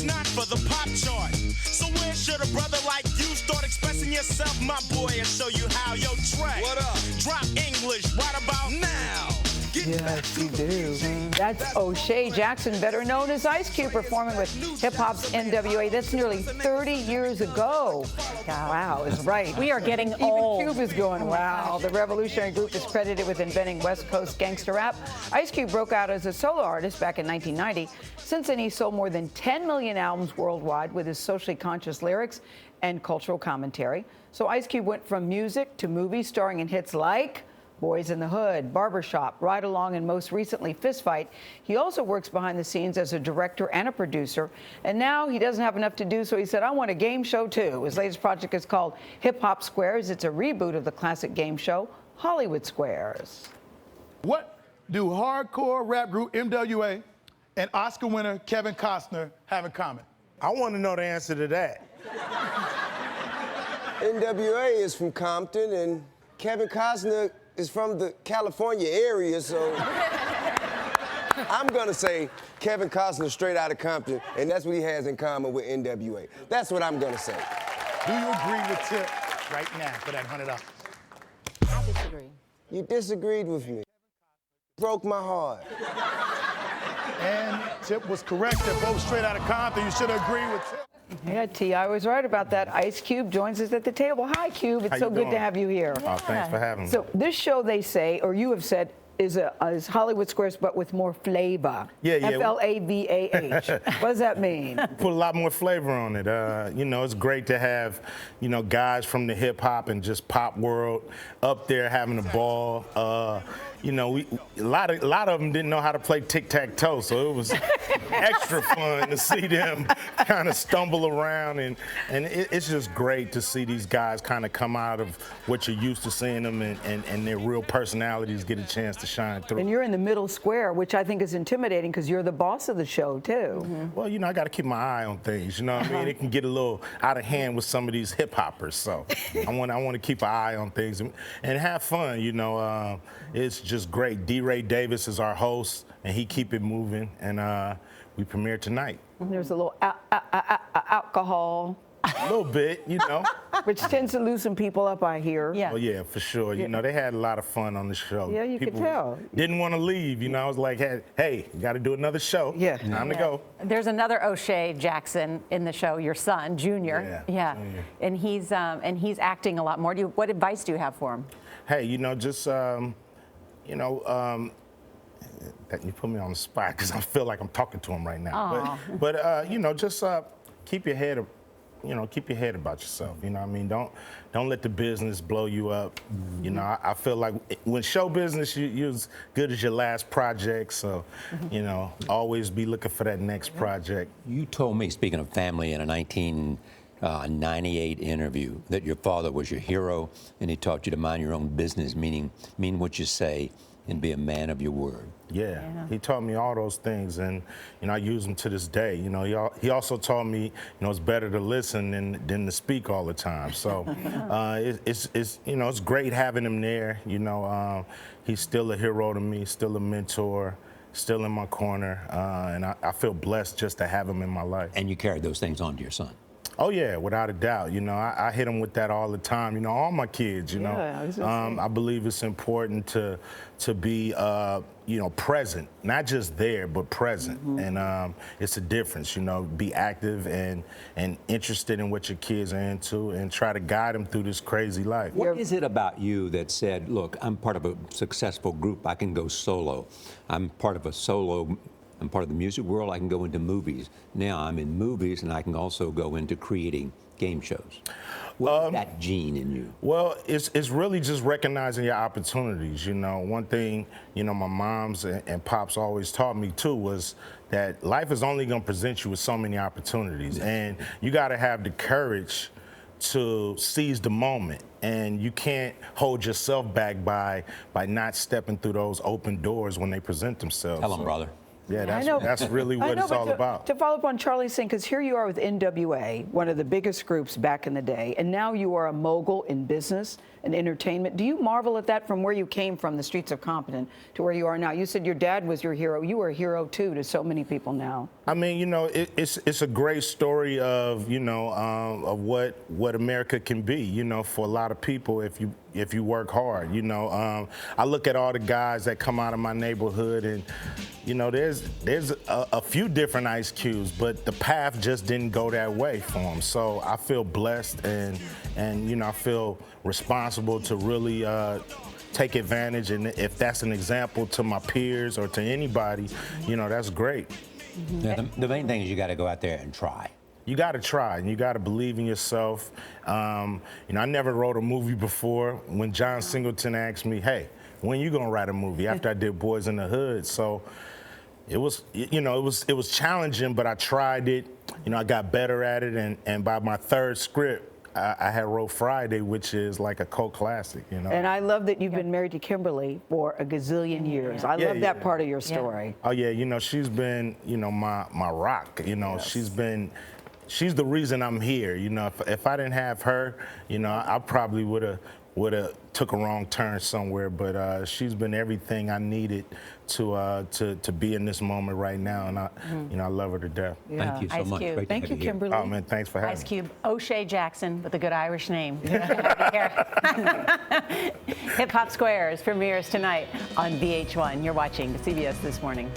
it's not for the pop chart. So where should a brother like you start expressing yourself, my boy, and show you how? Yo, Trey, what up? Drop English right about now. Yes, you do. That's O'Shea Jackson, better known as Ice Cube, performing with hip-hop's N.W.A. That's nearly 30 years ago. Wow, is right. We are getting old. Even Cube is going, wow. The revolutionary group is credited with inventing West Coast gangster rap. Ice Cube broke out as a solo artist back in 1990. Since then, he sold more than 10 million albums worldwide with his socially conscious lyrics and cultural commentary. So Ice Cube went from music to movies, starring in hits like Boys in the Hood, Barbershop, Ride Along, and most recently, Fist Fight. He also works behind the scenes as a director and a producer. And now he doesn't have enough to do, so he said, I want a game show too. His latest project is called Hip Hop Squares. It's a reboot of the classic game show, Hollywood Squares. What do hardcore rap group N.W.A. and Oscar winner Kevin Costner have in common? I want to know the answer to that. N.W.A. is from Compton, and Kevin Costner is from the California area, so I'm gonna say Kevin Costner straight out of Compton, and that's what he has in common with N.W.A. That's what I'm gonna say. Do you agree with Tip right now for that $100? I disagree. You disagreed with me. Broke my heart. And Tip was correct. They're both straight out of Compton. You should agree with Tip. Yeah, T.I. was right about that. Ice Cube joins us at the table. Hi, Cube. It's How so you good doing? to have you here. Oh, thanks for having me. So this show, they say, or you have said, is Hollywood Squares, but with more flavor. Yeah. F-L-A-V-A-H. What does that mean? Put a lot more flavor on it. You know, it's great to have, you know, guys from the hip hop and just pop world up there having a ball. You know, a lot of them didn't know how to play tic-tac-toe, so it was extra fun to see them kind of stumble around, and it's just great to see these guys kind of come out of what you're used to seeing them, and their real personalities get a chance to shine through. And you're in the middle square, which I think is intimidating because you're the boss of the show, too. Mm-hmm. Well, you know, I got to keep my eye on things, you know what I mean? It can get a little out of hand with some of these hip-hoppers, so I want to keep an eye on things and have fun, you know. It's just great. D-Ray Davis is our host, and he keep it moving, and we premiere tonight. There's a little alcohol. A little bit, you know. Which tends to loosen people up, I hear. Yeah. Oh, yeah, for sure. You know, they had a lot of fun on the show. Yeah, you could tell. Didn't want to leave, you know. I was like, hey, you got to do another show. Yeah. Time to go. There's another O'Shea Jackson in the show, your son, Junior. Yeah. And he's acting a lot more. What advice do you have for him? Hey, you know, just, you know, you put me on the spot because I feel like I'm talking to him right now. But you know, just keep your head, you know, keep your head about yourself. You know what I mean? Don't let the business blow you up. You know, I feel like when show business, you're as good as your last project. So, you know, always be looking for that next project. You told me, speaking of family, in a 1998 interview, that your father was your hero, and he taught you to mind your own business, mean what you say, and be a man of your word. Yeah, he taught me all those things, and you know, I use them to this day. You know, he also taught me, you know, it's better to listen than to speak all the time. So it's you know, it's great having him there. You know, he's still a hero to me, still a mentor, still in my corner, and I feel blessed just to have him in my life. And you carried those things on to your son. Oh yeah, without a doubt. You know, I hit them with that all the time. You know, all my kids. You know, I believe it's important to be you know, present, not just there, but present. And it's a difference. You know, be active and interested in what your kids are into, and try to guide them through this crazy life. What is it about you that said, look, I'm part of a successful group, I can go solo. I'm part of the music world, I can go into movies. Now I'm in movies, and I can also go into creating game shows. What is that gene in you? Well, it's really just recognizing your opportunities. You know, one thing, you know, my moms and pops always taught me too was that life is only going to present you with so many opportunities, and you got to have the courage to seize the moment, and you can't hold yourself back by not stepping through those open doors when they present themselves. Tell them, brother. Yeah, I know. that's really what it's all about. To follow up on Charlie's thing, because here you are with N.W.A, one of the biggest groups back in the day, and now you are a mogul in business and entertainment. Do you marvel at that from where you came from, the streets of Compton, to where you are now? You said your dad was your hero. You are a hero, too, to so many people now. I mean, you know, it's a great story of, you know, of what America can be, you know, for a lot of people if you work hard. You know, I look at all the guys that come out of my neighborhood, and you know, there's a few different Ice Cubes, but the path just didn't go that way for them. So I feel blessed, and you know, I feel responsible to really take advantage. And if that's an example to my peers or to anybody, you know, that's great. Yeah, the main thing is you got to go out there and try. You got to try, and you got to believe in yourself. You know, I never wrote a movie before. When John Singleton asked me, hey, when you gonna write a movie? After I did Boys in the Hood. So it was, you know, it was challenging, but I tried it. You know, I got better at it, and by my third script, I had wrote Friday, which is like a cult classic, you know. And I love that you've been married to Kimberly for a gazillion years. I love that part of your story. Oh yeah, you know, she's been, you know, my rock. You know, she's the reason I'm here. You know, if I didn't have her, you know, I probably would have took a wrong turn somewhere. But she's been everything I needed to be in this moment right now, and you know, I love her to death. Thank you so much. Great to Thank you, have here. Kimberly. Oh man, thanks for having me. Ice Cube, O'Shea Jackson with a good Irish name. Hip Hop Squares premieres tonight on VH1. You're watching CBS This Morning.